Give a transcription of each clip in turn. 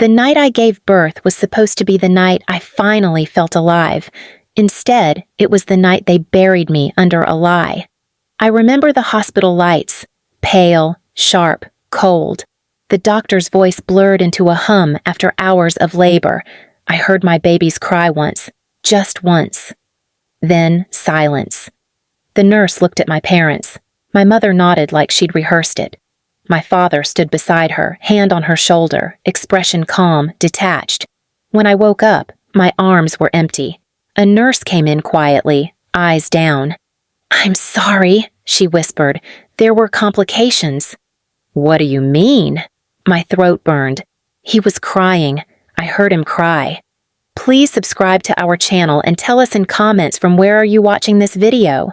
The night I gave birth was supposed to be the night I finally felt alive. Instead, it was the night they buried me under a lie. I remember the hospital lights, pale, sharp, cold. The doctor's voice blurred into a hum after hours of labor. I heard my baby's cry once, just once. Then silence. The nurse looked at my parents. My mother nodded like she'd rehearsed it. My father stood beside her, hand on her shoulder, expression calm, detached. When I woke up, my arms were empty. A nurse came in quietly, eyes down. "I'm sorry," she whispered. "There were complications." "What do you mean?" My throat burned. He was crying. I heard him cry. "Please subscribe to our channel and tell us in comments from where are you watching this video."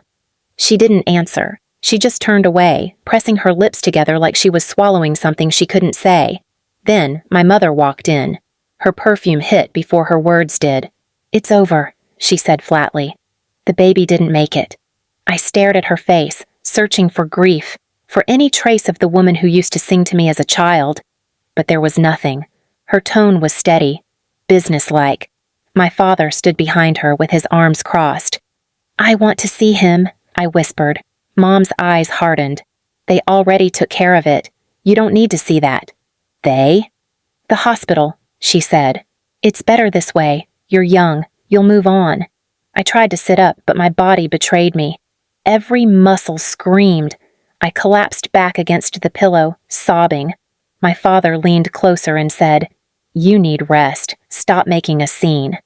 She didn't answer. She just turned away, pressing her lips together like she was swallowing something she couldn't say. Then my mother walked in. Her perfume hit before her words did. "It's over," she said flatly. "The baby didn't make it." I stared at her face, searching for grief, for any trace of the woman who used to sing to me as a child. But there was nothing. Her tone was steady, businesslike. My father stood behind her with his arms crossed. "I want to see him," I whispered. Mom's eyes hardened. "They already took care of it. You don't need to see that." "They?" "The hospital," she said. "It's better this way. You're young. You'll move on." I tried to sit up, but my body betrayed me. Every muscle screamed. I collapsed back against the pillow, sobbing. My father leaned closer and said, "You need rest. Stop making a scene."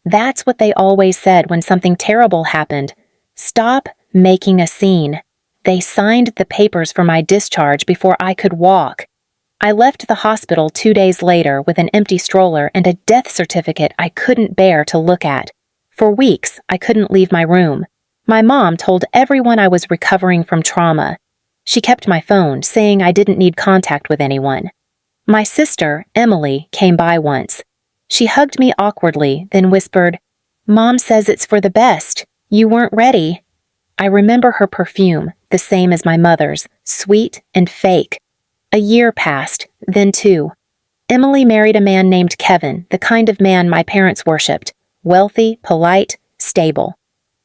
That's what they always said when something terrible happened. Stop making a scene. They signed the papers for my discharge before I could walk. I left the hospital 2 days later with an empty stroller and a death certificate I couldn't bear to look at. For weeks, I couldn't leave my room. My mom told everyone I was recovering from trauma. She kept my phone, saying I didn't need contact with anyone. My sister, Emily, came by once. She hugged me awkwardly, then whispered, "Mom says it's for the best. You weren't ready." I remember her perfume, the same as my mother's, sweet and fake. A year passed, then 2. Emily married a man named Kevin, the kind of man my parents worshipped. Wealthy, polite, stable.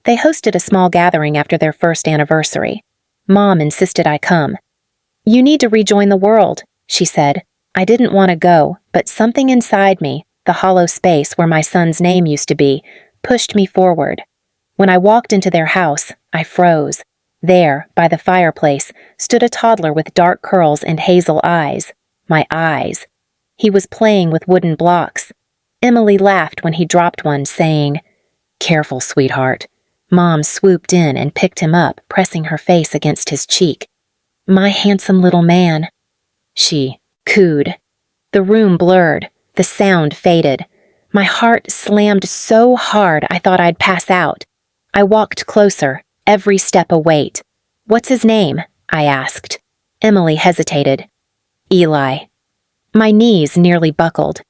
They hosted a small gathering after their first anniversary. Mom insisted I come. "You need to rejoin the world," she said. I didn't want to go, but something inside me, the hollow space where my son's name used to be, pushed me forward. When I walked into their house, I froze. There, by the fireplace, stood a toddler with dark curls and hazel eyes. My eyes. He was playing with wooden blocks. Emily laughed when he dropped one, saying, "Careful, sweetheart." Mom swooped in and picked him up, pressing her face against his cheek. "My handsome little man," she cooed. The room blurred. The sound faded. My heart slammed so hard I thought I'd pass out. I walked closer, every step a weight. "What's his name?" I asked. Emily hesitated. "Eli." My knees nearly buckled.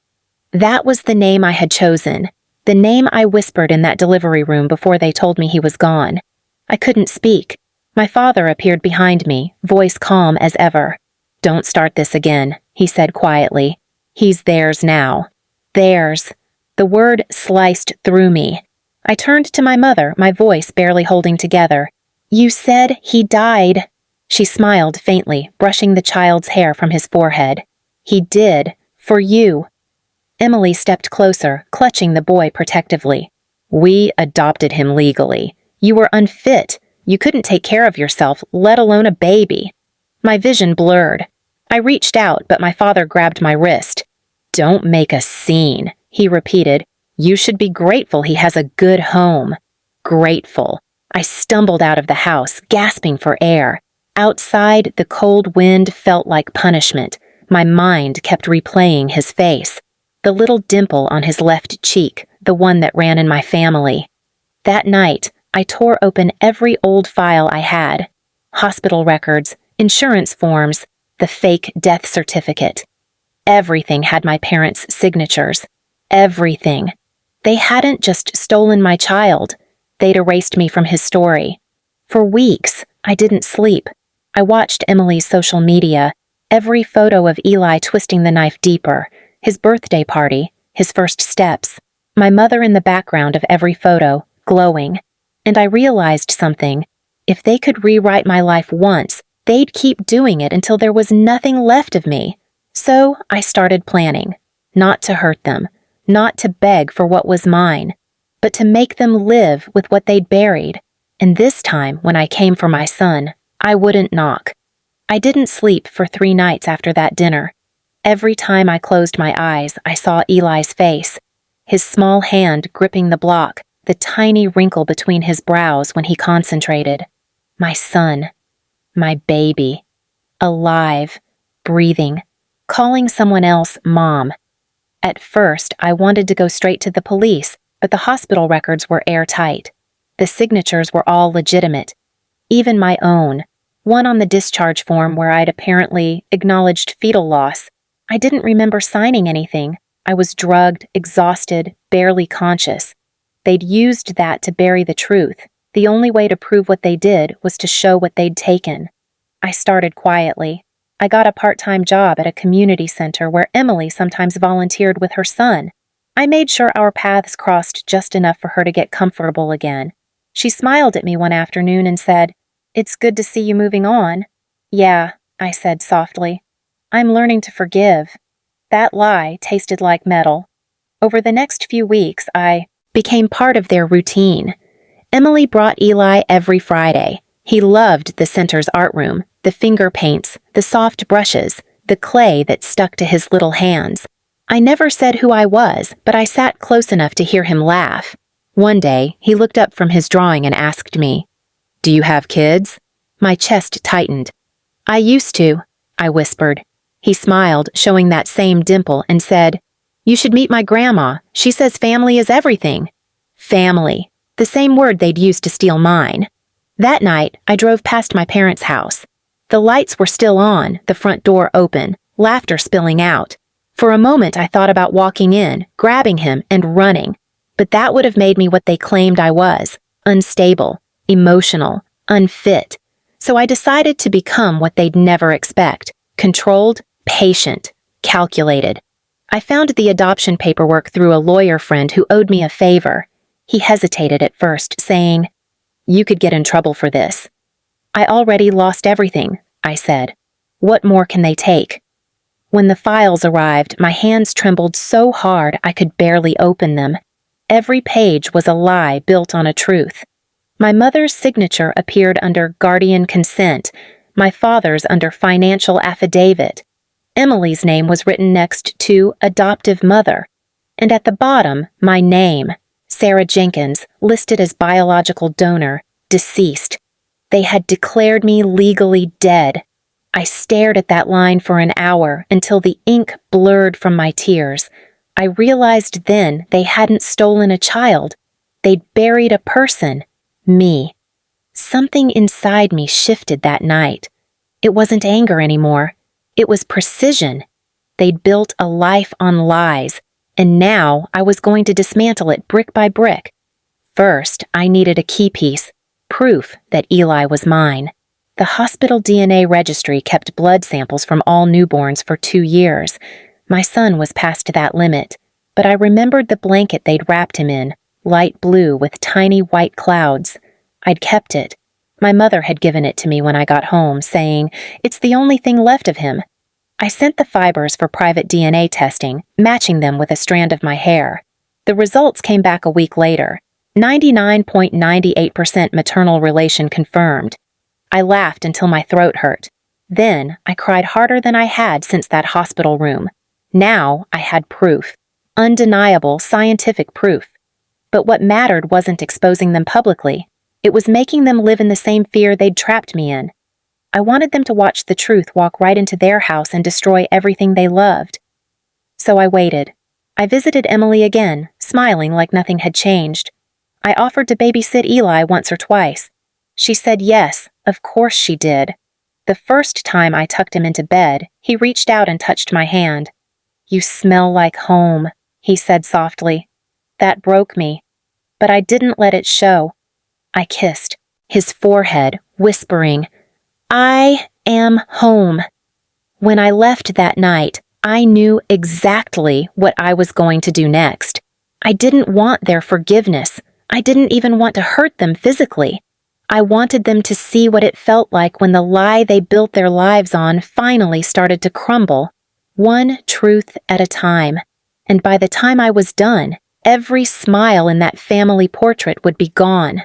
That was the name I had chosen, the name I whispered in that delivery room before they told me he was gone. I couldn't speak. My father appeared behind me, voice calm as ever. "Don't start this again," he said quietly. "He's theirs now." Theirs. The word sliced through me. I turned to my mother, my voice barely holding together. "You said he died." She smiled faintly, brushing the child's hair from his forehead. "He did. For you." Emily stepped closer, clutching the boy protectively. "We adopted him legally. You were unfit. You couldn't take care of yourself, let alone a baby." My vision blurred. I reached out, but my father grabbed my wrist. "Don't make a scene," he repeated. "You should be grateful he has a good home." Grateful. I stumbled out of the house, gasping for air. Outside, the cold wind felt like punishment. My mind kept replaying his face. The little dimple on his left cheek, the one that ran in my family. That night, I tore open every old file I had. Hospital records, insurance forms, the fake death certificate. Everything had my parents' signatures. Everything. They hadn't just stolen my child. They'd erased me from his story. For weeks, I didn't sleep. I watched Emily's social media, every photo of Eli twisting the knife deeper, his birthday party, his first steps, my mother in the background of every photo, glowing. And I realized something. If they could rewrite my life once, they'd keep doing it until there was nothing left of me. So I started planning. Not to hurt them, not to beg for what was mine, but to make them live with what they'd buried. And this time, when I came for my son, I wouldn't knock. I didn't sleep for 3 nights after that dinner. Every time I closed my eyes, I saw Eli's face, his small hand gripping the block, the tiny wrinkle between his brows when he concentrated. My son, my baby, alive, breathing, calling someone else mom. At first, I wanted to go straight to the police, but the hospital records were airtight. The signatures were all legitimate, even my own, one on the discharge form where I'd apparently acknowledged fetal loss. I didn't remember signing anything. I was drugged, exhausted, barely conscious. They'd used that to bury the truth. The only way to prove what they did was to show what they'd taken. I started quietly. I got a part-time job at a community center where Emily sometimes volunteered with her son. I made sure our paths crossed just enough for her to get comfortable again. She smiled at me one afternoon and said, "It's good to see you moving on." "Yeah," I said softly. "I'm learning to forgive." That lie tasted like metal. Over the next few weeks, I became part of their routine. Emily brought Eli every Friday. He loved the center's art room, the finger paints, the soft brushes, the clay that stuck to his little hands. I never said who I was, but I sat close enough to hear him laugh. One day, he looked up from his drawing and asked me, "Do you have kids?" My chest tightened. "I used to," I whispered. He smiled, showing that same dimple, and said, "You should meet my grandma. She says family is everything." Family, the same word they'd used to steal mine. That night, I drove past my parents' house. The lights were still on, the front door open, laughter spilling out. For a moment, I thought about walking in, grabbing him, and running. But that would have made me what they claimed I was, unstable, emotional, unfit. So I decided to become what they'd never expect, controlled, patient, calculated. I found the adoption paperwork through a lawyer friend who owed me a favor. He hesitated at first, saying, "You could get in trouble for this." "I already lost everything," I said. "What more can they take?" When the files arrived, my hands trembled so hard I could barely open them. Every page was a lie built on a truth. My mother's signature appeared under guardian consent, my father's under financial affidavit. Emily's name was written next to adoptive mother, and at the bottom, my name, Sarah Jenkins, listed as biological donor, deceased. They had declared me legally dead. I stared at that line for an hour until the ink blurred from my tears. I realized then they hadn't stolen a child. They'd buried a person, me. Something inside me shifted that night. It wasn't anger anymore. It was precision. They'd built a life on lies, and now I was going to dismantle it brick by brick. First, I needed a key piece, proof that Eli was mine. The hospital DNA registry kept blood samples from all newborns for 2 years. My son was past that limit, but I remembered the blanket they'd wrapped him in, light blue with tiny white clouds. I'd kept it. My mother had given it to me when I got home, saying, "It's the only thing left of him." I sent the fibers for private DNA testing, matching them with a strand of my hair. The results came back a week later. 99.98% maternal relation confirmed. I laughed until my throat hurt. Then I cried harder than I had since that hospital room. Now I had proof. Undeniable scientific proof. But what mattered wasn't exposing them publicly. It was making them live in the same fear they'd trapped me in. I wanted them to watch the truth walk right into their house and destroy everything they loved. So I waited. I visited Emily again, smiling like nothing had changed. I offered to babysit Eli once or twice. She said yes, of course she did. The first time I tucked him into bed, he reached out and touched my hand. "You smell like home," he said softly. That broke me, but I didn't let it show. I kissed his forehead, whispering, "I am home." When I left that night, I knew exactly what I was going to do next. I didn't want their forgiveness. I didn't even want to hurt them physically. I wanted them to see what it felt like when the lie they built their lives on finally started to crumble, one truth at a time. And by the time I was done, every smile in that family portrait would be gone.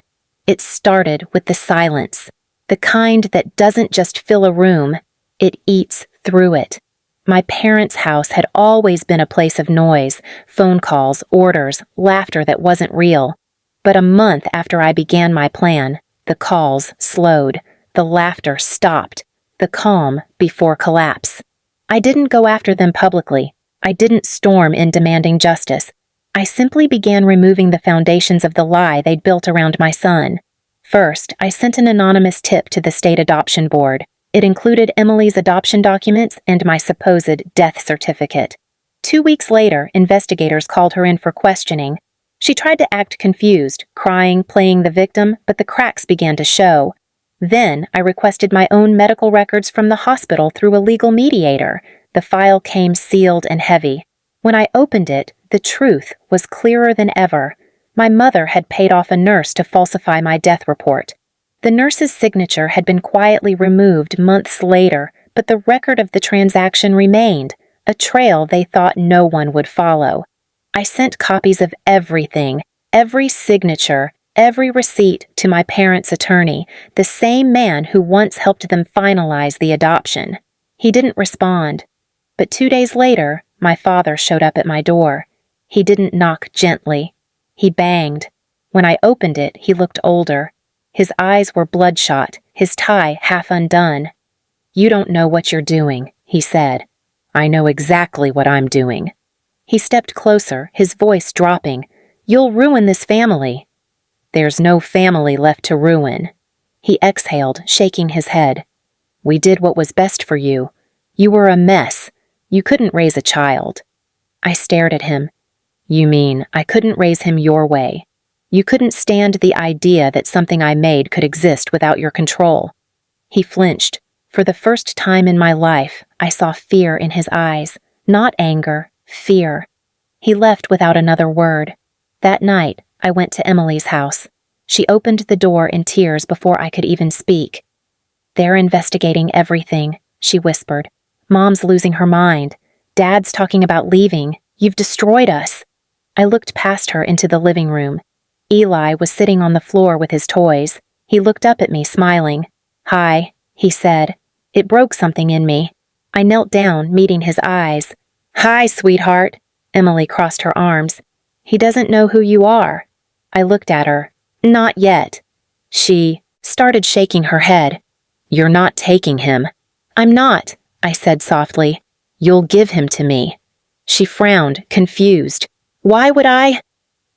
It started with the silence, the kind that doesn't just fill a room, it eats through it. My parents' house had always been a place of noise, phone calls, orders, laughter that wasn't real. But a month after I began my plan, the calls slowed, the laughter stopped, the calm before collapse. I didn't go after them publicly. I didn't storm in demanding justice. I simply began removing the foundations of the lie they'd built around my son. First, I sent an anonymous tip to the state adoption board. It included Emily's adoption documents and my supposed death certificate. 2 weeks later, investigators called her in for questioning. She tried to act confused, crying, playing the victim, but the cracks began to show. Then, I requested my own medical records from the hospital through a legal mediator. The file came sealed and heavy. When I opened it, the truth was clearer than ever. My mother had paid off a nurse to falsify my death report. The nurse's signature had been quietly removed months later, but the record of the transaction remained, a trail they thought no one would follow. I sent copies of everything, every signature, every receipt to my parents' attorney, the same man who once helped them finalize the adoption. He didn't respond. But 2 days later, my father showed up at my door. He didn't knock gently. He banged. When I opened it, he looked older. His eyes were bloodshot, his tie half undone. "You don't know what you're doing," he said. "I know exactly what I'm doing." He stepped closer, his voice dropping. "You'll ruin this family." "There's no family left to ruin." He exhaled, shaking his head. "We did what was best for you. You were a mess. You couldn't raise a child." I stared at him. "You mean I couldn't raise him your way? You couldn't stand the idea that something I made could exist without your control?" He flinched. For the first time in my life, I saw fear in his eyes. Not anger, fear. He left without another word. That night, I went to Emily's house. She opened the door in tears before I could even speak. "They're investigating everything," she whispered. "Mom's losing her mind. Dad's talking about leaving. You've destroyed us." I looked past her into the living room. Eli was sitting on the floor with his toys. He looked up at me, smiling. "Hi," he said. It broke something in me. I knelt down, meeting his eyes. "Hi, sweetheart." Emily crossed her arms. "He doesn't know who you are." I looked at her. "Not yet." She started shaking her head. "You're not taking him." "I'm not," I said softly. "You'll give him to me." She frowned, confused. "Why would I?"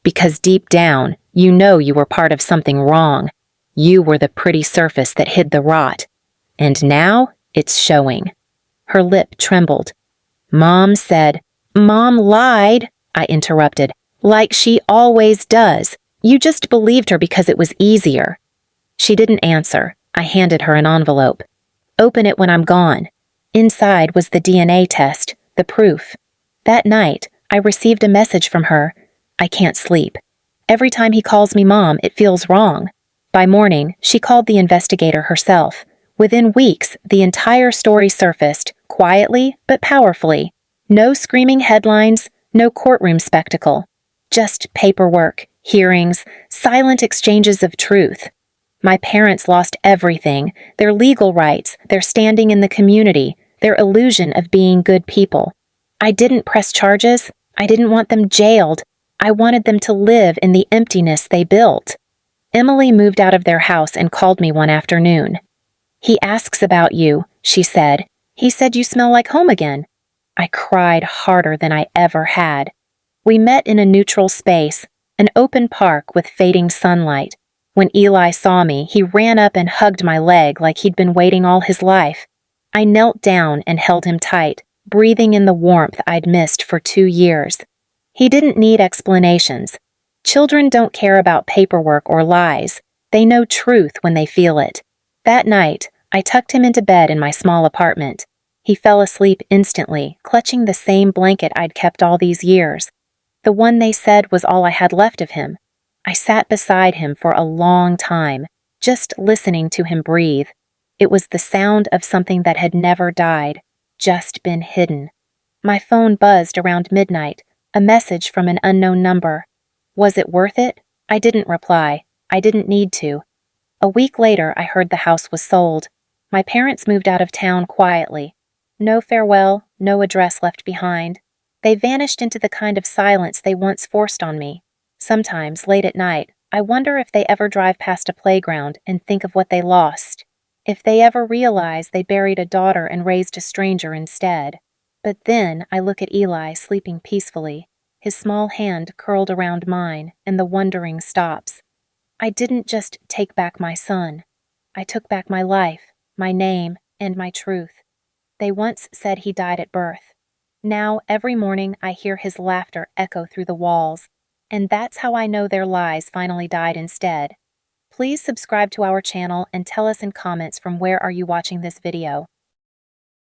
"Because deep down, you know you were part of something wrong. You were the pretty surface that hid the rot. And now, it's showing." Her lip trembled. "Mom said—" "Mom lied," I interrupted, "like she always does. You just believed her because it was easier." She didn't answer. I handed her an envelope. "Open it when I'm gone." Inside was the DNA test, the proof. That night, I received a message from her. "I can't sleep. Every time he calls me Mom, it feels wrong." By morning, she called the investigator herself. Within weeks, the entire story surfaced, quietly but powerfully. No screaming headlines, no courtroom spectacle. Just paperwork, hearings, silent exchanges of truth. My parents lost everything, their legal rights, their standing in the community, their illusion of being good people. I didn't press charges. I didn't want them jailed. I wanted them to live in the emptiness they built. Emily moved out of their house and called me one afternoon. "He asks about you," she said. "He said you smell like home again." I cried harder than I ever had. We met in a neutral space, an open park with fading sunlight. When Eli saw me, he ran up and hugged my leg like he'd been waiting all his life. I knelt down and held him tight, breathing in the warmth I'd missed for 2 years. He didn't need explanations. Children don't care about paperwork or lies. They know truth when they feel it. That night, I tucked him into bed in my small apartment. He fell asleep instantly, clutching the same blanket I'd kept all these years. The one they said was all I had left of him. I sat beside him for a long time, just listening to him breathe. It was the sound of something that had never died, just been hidden. My phone buzzed around midnight, a message from an unknown number. Was it worth it? I didn't reply. I didn't need to. A week later, I heard the house was sold. My parents moved out of town quietly. No farewell, no address left behind. They vanished into the kind of silence they once forced on me. Sometimes, late at night, I wonder if they ever drive past a playground and think of what they lost. If they ever realize they buried a daughter and raised a stranger instead. But then I look at Eli sleeping peacefully, his small hand curled around mine, and the wondering stops. I didn't just take back my son. I took back my life, my name, and my truth. They once said he died at birth. Now, every morning, I hear his laughter echo through the walls, and that's how I know their lies finally died instead. Please subscribe to our channel and tell us in comments from where are you watching this video.